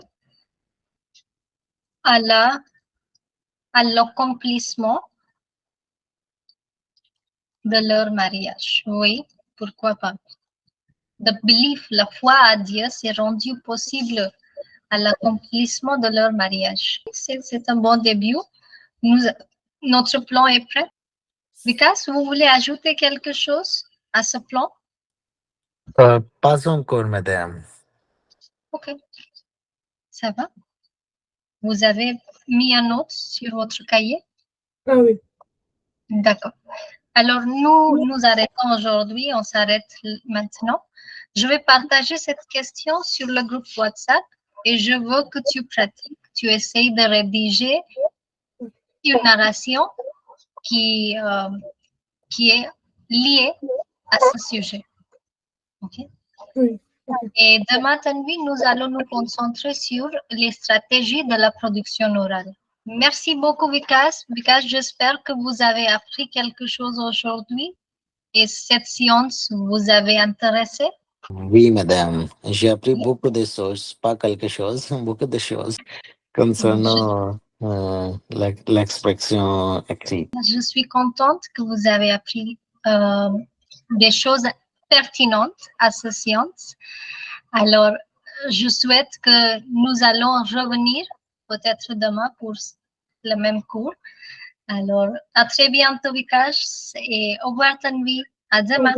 à l'accomplissement de leur mariage. Oui, pourquoi pas. The belief, la foi à Dieu, s'est rendu possible à l'accomplissement de leur mariage. C'est un bon début. Notre plan est prêt. Vikas, vous voulez ajouter quelque chose à ce plan? Pas encore, madame. Ok, ça va. Vous avez mis un note sur votre cahier? Ah oui. D'accord. Alors, nous arrêtons aujourd'hui, on s'arrête maintenant. Je vais partager cette question sur le groupe WhatsApp et je veux que tu pratiques, tu essayes de rédiger une narration qui est liée à ce sujet. Ok? Oui. Ok. Et demain, Tanvi, nous allons nous concentrer sur les stratégies de la production orale. Merci beaucoup, Vikas. Vikas, j'espère que vous avez appris quelque chose aujourd'hui et cette science vous avait intéressé. Oui, madame. J'ai appris beaucoup de choses, pas quelque chose, beaucoup de choses concernant l'expression écrite. Je suis contente que vous avez appris des choses pertinentes à cette science. Alors, je souhaite que nous allons revenir peut-être demain pour le même cours. Alors, à très bientôt, Vikash, et au revoir, Tanvi. À demain.